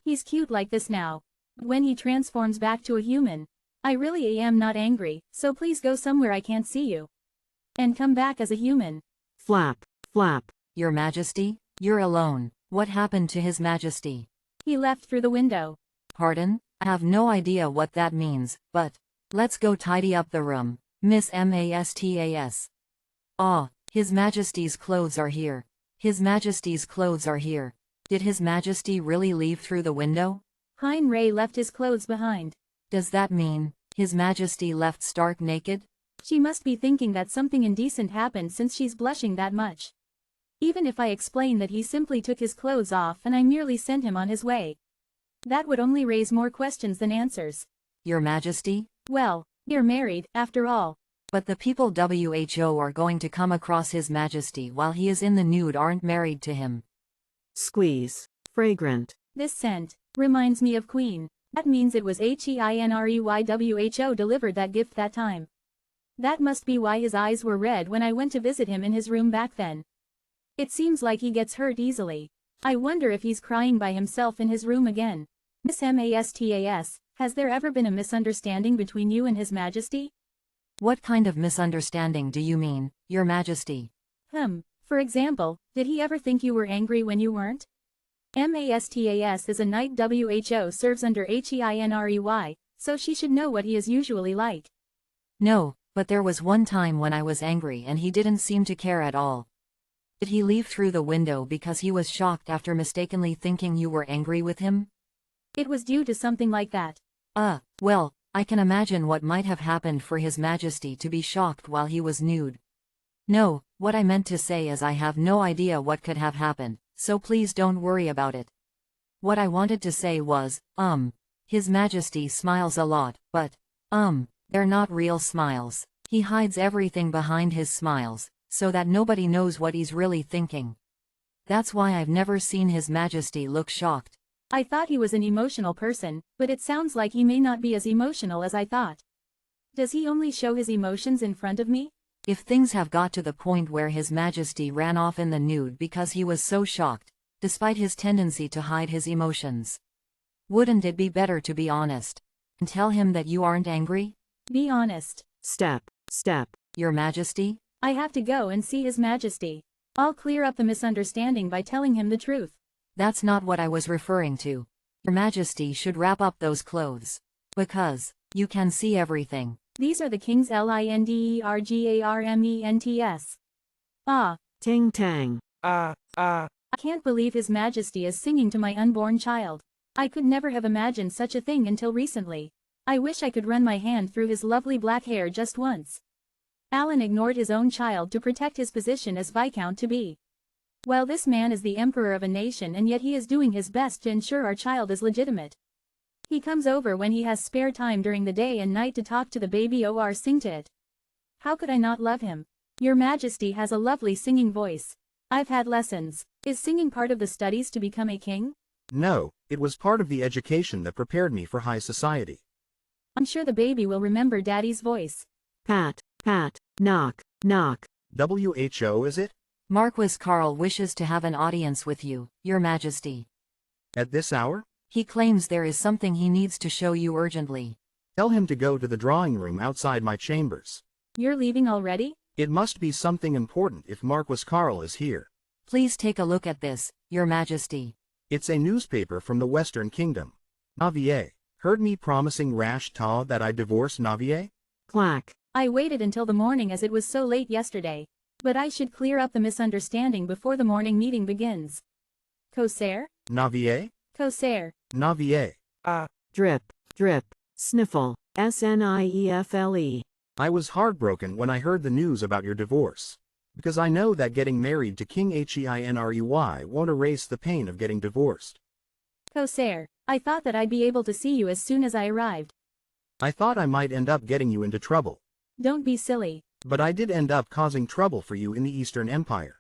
He's cute like this now. When he transforms back to a human, I really am not angry, so please go somewhere I can't see you. And come back as a human. Flap. Flap. Your Majesty, you're alone. What happened to His Majesty? He left through the window. Pardon? I have no idea what that means, but let's go tidy up the room, Miss Mastas. His Majesty's clothes are here. His Majesty's clothes are here. Did His Majesty really leave through the window? Heinrei left his clothes behind. Does that mean His Majesty left stark naked? She must be thinking that something indecent happened since she's blushing that much. Even if I explain that he simply took his clothes off and I merely sent him on his way, that would only raise more questions than answers. Your Majesty? Well, you're married, after all. But the people WHO are going to come across His Majesty while he is in the nude aren't married to him. Squeeze. Fragrant. This scent reminds me of Queen. That means it was HEINREYWHO delivered that gift that time. That must be why his eyes were red when I went to visit him in his room back then. It seems like he gets hurt easily. I wonder if he's crying by himself in his room again. Miss Mastas, has there ever been a misunderstanding between you and His Majesty? What kind of misunderstanding do you mean, Your Majesty? For example, did he ever think you were angry when you weren't? Mastas is a knight WHO serves under HEINREY, so she should know what he is usually like. No, but there was one time when I was angry and he didn't seem to care at all. Did he leave through the window because he was shocked after mistakenly thinking you were angry with him? It was due to something like that. Well, I can imagine what might have happened for His Majesty to be shocked while he was nude. No, what I meant to say is I have no idea what could have happened, so please don't worry about it. What I wanted to say was, His Majesty smiles a lot, but, they're not real smiles. He hides everything behind his smiles, so that nobody knows what he's really thinking. That's why I've never seen His Majesty look shocked. I thought he was an emotional person, but it sounds like he may not be as emotional as I thought. Does he only show his emotions in front of me? If things have got to the point where His Majesty ran off in the nude because he was so shocked, despite his tendency to hide his emotions, wouldn't it be better to be honest and tell him that you aren't angry? Be honest. Step. Your Majesty? I have to go and see His Majesty. I'll clear up the misunderstanding by telling him the truth. That's not what I was referring to. Your Majesty should wrap up those clothes. Because you can see everything. These are the king's LINDERGARMENTS. Ting tang. I can't believe His Majesty is singing to my unborn child. I could never have imagined such a thing until recently. I wish I could run my hand through his lovely black hair just once. Alan ignored his own child to protect his position as Viscount-to-be. Well, this man is the emperor of a nation and yet he is doing his best to ensure our child is legitimate. He comes over when he has spare time during the day and night to talk to the baby or sing to it. How could I not love him? Your Majesty has a lovely singing voice. I've had lessons. Is singing part of the studies to become a king? No, it was part of the education that prepared me for high society. I'm sure the baby will remember Daddy's voice. Pat. Knock. WHO is it? Marquis Carl wishes to have an audience with you, Your Majesty. At this hour? He claims there is something he needs to show you urgently. Tell him to go to the drawing room outside my chambers. You're leaving already? It must be something important if Marquis Carl is here. Please take a look at this, Your Majesty. It's a newspaper from the Western Kingdom. Navier, Heard me promising Rash Ta that I'd divorce Navier? Clack. I waited until the morning as it was so late yesterday. But I should clear up the misunderstanding before the morning meeting begins. Corsair? Navier? Corsair. Navier. Drip, drip, sniffle, sniefle. I was heartbroken when I heard the news about your divorce. Because I know that getting married to King Heinrey won't erase the pain of getting divorced. Corsair, I thought that I'd be able to see you as soon as I arrived. I thought I might end up getting you into trouble. Don't be silly. But I did end up causing trouble for you in the Eastern Empire.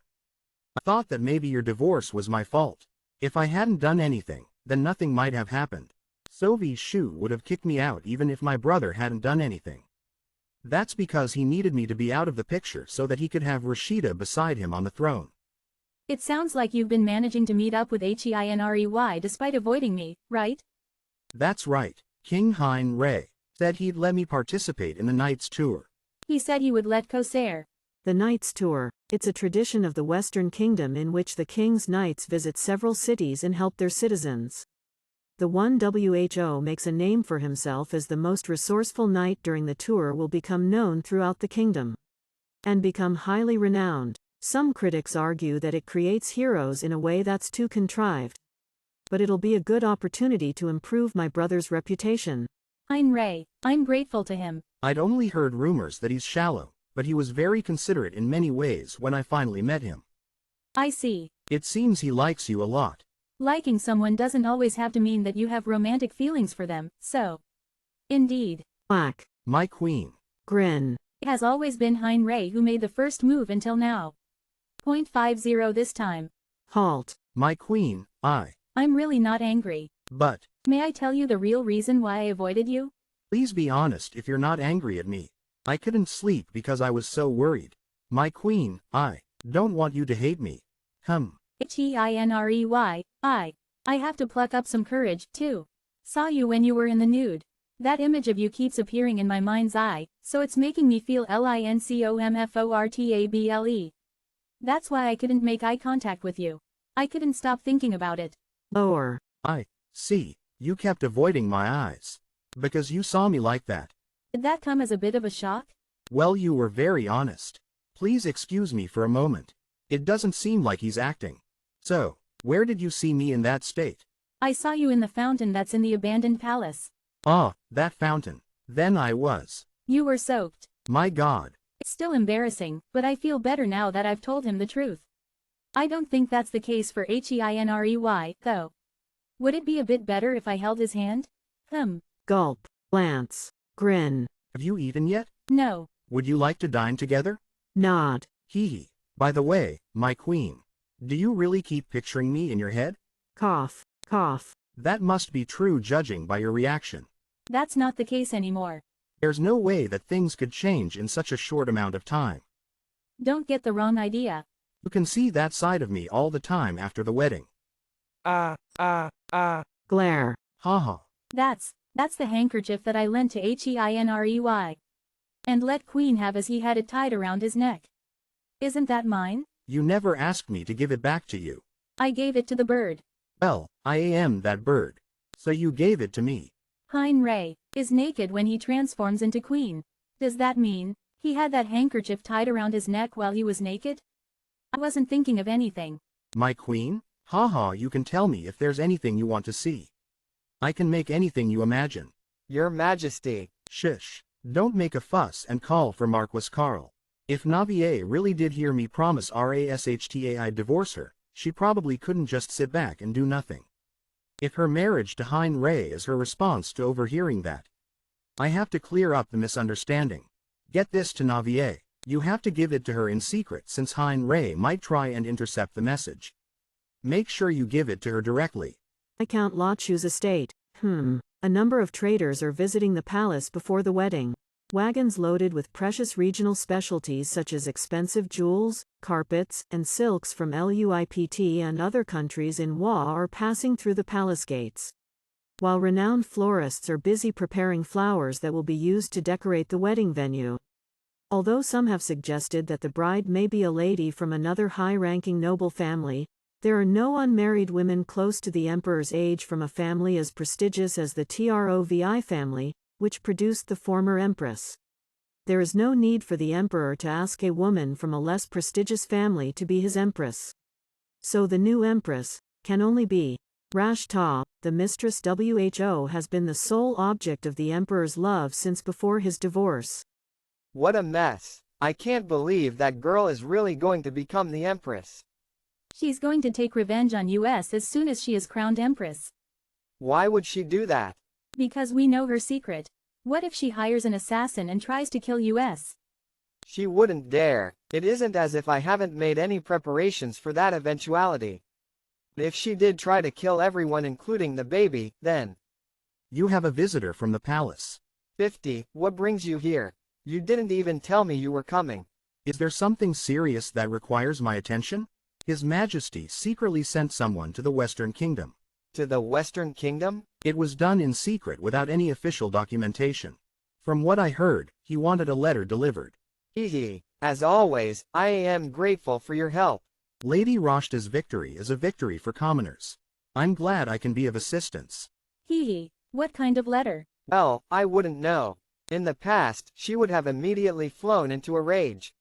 I thought that maybe your divorce was my fault. If I hadn't done anything, then nothing might have happened. Sovi Shu would have kicked me out even if my brother hadn't done anything. That's because he needed me to be out of the picture so that he could have Rashida beside him on the throne. It sounds like you've been managing to meet up with Heinrey despite avoiding me, right? That's right. King Heinrey said he'd let me participate in the Knights tour. He said he would let Corsair. The Knights Tour. It's a tradition of the Western Kingdom in which the king's knights visit several cities and help their citizens. The one WHO makes a name for himself as the most resourceful knight during the tour will become known throughout the kingdom. And become highly renowned. Some critics argue that it creates heroes in a way that's too contrived. But it'll be a good opportunity to improve my brother's reputation. Heinrey, I'm grateful to him. I'd only heard rumors that he's shallow, but he was very considerate in many ways when I finally met him. I see. It seems he likes you a lot. Liking someone doesn't always have to mean that you have romantic feelings for them, so. Indeed. Black. My queen. Grin. It has always been Heinrey who made the first move until now. 0.50 this time. Halt. My queen, I'm really not angry. But, May I tell you the real reason why I avoided you? please be honest if you're not angry at me. I couldn't sleep because I was so worried. My queen, I don't want you to hate me. Heinrey, I have to pluck up some courage, too. Saw you when you were in the nude. That image of you keeps appearing in my mind's eye, so it's making me feel lincomfortable. That's why I couldn't make eye contact with you. I couldn't stop thinking about it. Lower. See, you kept avoiding my eyes. Because you saw me like that. Did that come as a bit of a shock? Well, you were very honest. Please excuse me for a moment. It doesn't seem like he's acting. So, where did you see me in that state? I saw you in the fountain that's in the abandoned palace. Ah, that fountain. Then I was. You were soaked. My God. It's still embarrassing, but I feel better now that I've told him the truth. I don't think that's the case for Heinrey, though. Would it be a bit better if I held his hand? Gulp. Glance. Grin. Have you eaten yet? No. Would you like to dine together? Nod. Hee. By the way, my queen. Do you really keep picturing me in your head? Cough. Cough. That must be true judging by your reaction. That's not the case anymore. There's no way that things could change in such a short amount of time. Don't get the wrong idea. You can see that side of me all the time after the wedding. Glare. Haha. That's the handkerchief that I lent to Heinrey. And let Queen have as he had it tied around his neck. Isn't that mine? You never asked me to give it back to you. I gave it to the bird. Well, I am that bird. So you gave it to me. Heinrey is naked when he transforms into Queen. Does that mean he had that handkerchief tied around his neck while he was naked? I wasn't thinking of anything. My queen? Haha, you can tell me if there's anything you want to see. I can make anything you imagine. Your Majesty. Shish. Don't make a fuss and call for Marquis Carl. If Navier really did hear me promise Rashta I'd divorce her, she probably couldn't just sit back and do nothing. If her marriage to Heinrey is her response to overhearing that, I have to clear up the misunderstanding. Get this to Navier. You have to give it to her in secret since Heinrey might try and intercept the message. Make sure you give it to her directly. I Count Lachu's estate. A number of traders are visiting the palace before the wedding. Wagons loaded with precious regional specialties such as expensive jewels, carpets, and silks from Luipt and other countries in Wa are passing through the palace gates. While renowned florists are busy preparing flowers that will be used to decorate the wedding venue. Although some have suggested that the bride may be a lady from another high-ranking noble family, There are no unmarried women close to the emperor's age from a family as prestigious as the Trovi family, which produced the former empress. There is no need for the emperor to ask a woman from a less prestigious family to be his empress. So the new empress can only be Rashta, the mistress. Who has been the sole object of the emperor's love since before his divorce. What a mess. I can't believe that girl is really going to become the empress. She's going to take revenge on US as soon as she is crowned empress. Why would she do that? Because we know her secret. What if she hires an assassin and tries to kill US? She wouldn't dare. It isn't as if I haven't made any preparations for that eventuality. If she did try to kill everyone including the baby, then… You have a visitor from the palace. 50, what brings you here? You didn't even tell me you were coming. Is there something serious that requires my attention? His Majesty secretly sent someone to the Western Kingdom. To the Western Kingdom? It was done in secret without any official documentation. From what I heard, he wanted a letter delivered. Hehe. As always, I am grateful for your help. Lady Rashta's victory is a victory for commoners. I'm glad I can be of assistance. Hee. What kind of letter? Well, I wouldn't know. In the past, she would have immediately flown into a rage.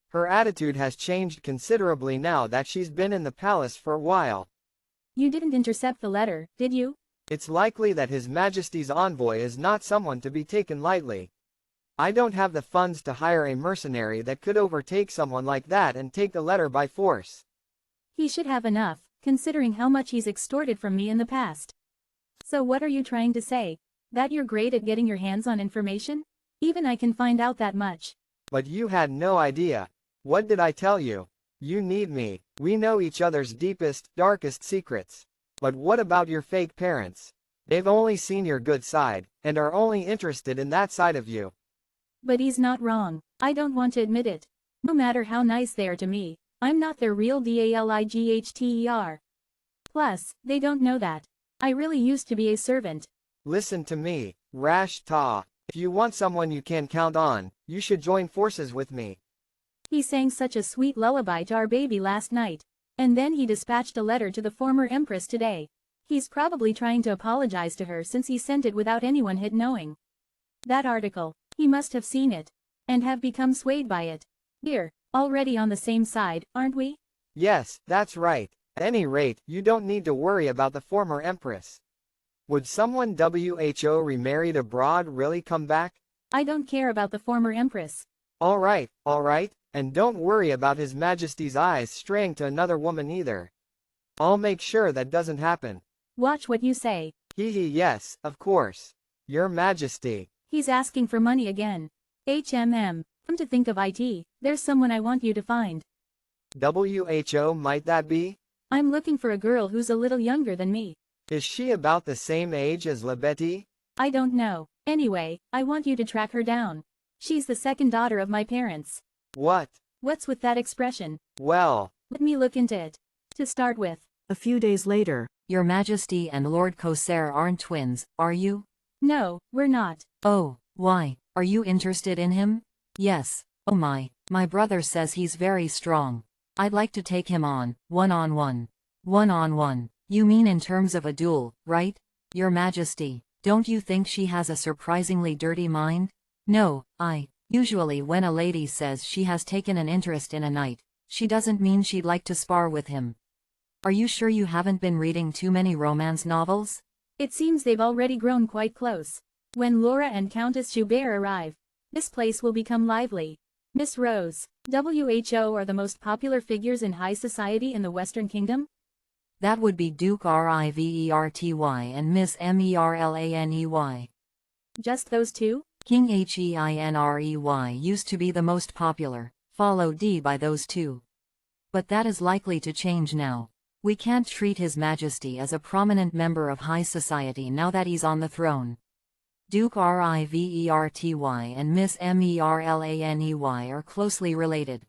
Her attitude has changed considerably now that she's been in the palace for a while. You didn't intercept the letter, did you? It's likely that His Majesty's envoy is not someone to be taken lightly. I don't have the funds to hire a mercenary that could overtake someone like that and take the letter by force. He should have enough, considering how much he's extorted from me in the past. So what are you trying to say? That you're great at getting your hands on information? Even I can find out that much. But you had no idea. What did I tell you? You need me. We know each other's deepest, darkest secrets. But what about your fake parents? They've only seen your good side, and are only interested in that side of you. But he's not wrong. I don't want to admit it. No matter how nice they are to me, I'm not their real Dalighter. Plus, they don't know that. I really used to be a servant. Listen to me, Rashta. If you want someone you can count on, you should join forces with me. He sang such a sweet lullaby to our baby last night. And then he dispatched a letter to the former empress today. He's probably trying to apologize to her since he sent it without anyone knowing. That article, he must have seen it. And have become swayed by it. Here, already on the same side, aren't we? Yes, that's right. At any rate, you don't need to worry about the former empress. Would someone who remarried abroad really come back? I don't care about the former empress. Alright, and don't worry about His Majesty's eyes straying to another woman either. I'll make sure that doesn't happen. Watch what you say. Hehe, yes, of course. Your Majesty. He's asking for money again. Come to think of it, there's someone I want you to find. WHO might that be? I'm looking for a girl who's a little younger than me. Is she about the same age as Lebeti? I don't know. Anyway, I want you to track her down. She's the second daughter of my parents. What? What's with that expression? Well, let me look into it. To start with. A few days later. Your Majesty and Lord Corsair aren't twins, are you? No, we're not. Oh, why? Are you interested in him? Yes. Oh my brother says he's very strong. I'd like to take him on, one-on-one. One-on-one. You mean in terms of a duel, right? Your Majesty, don't you think she has a surprisingly dirty mind? No, usually when a lady says she has taken an interest in a knight, she doesn't mean she'd like to spar with him. Are you sure you haven't been reading too many romance novels? It seems they've already grown quite close. When Laura and Countess Joubert arrive, this place will become lively. Miss Rose, WHO are the most popular figures in high society in the Western Kingdom? That would be Duke Riverty and Miss Merlaney. Just those two? King Heinrey used to be the most popular, followed by those two. But that is likely to change now. We can't treat His Majesty as a prominent member of high society now that he's on the throne. Duke Riverty and Miss Merlaney are closely related.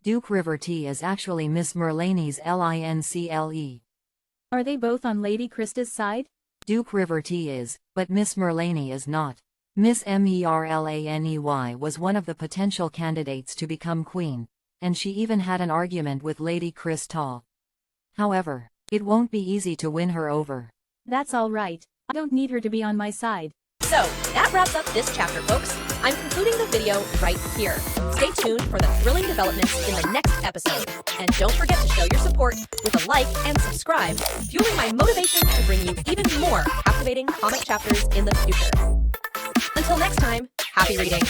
Duke Riverty is actually Miss Merlaney's lincle. Are they both on Lady Krista's side? Duke Riverty is, but Miss Merlaney is not. Miss Merlaney was one of the potential candidates to become queen, and she even had an argument with Lady Krista. However, it won't be easy to win her over. That's all right. I don't need her to be on my side. So, that wraps up this chapter, folks. I'm concluding the video right here. Stay tuned for the thrilling developments in the next episode. And don't forget to show your support with a like and subscribe, fueling my motivation to bring you even more captivating comic chapters in the future. Until next time, happy reading!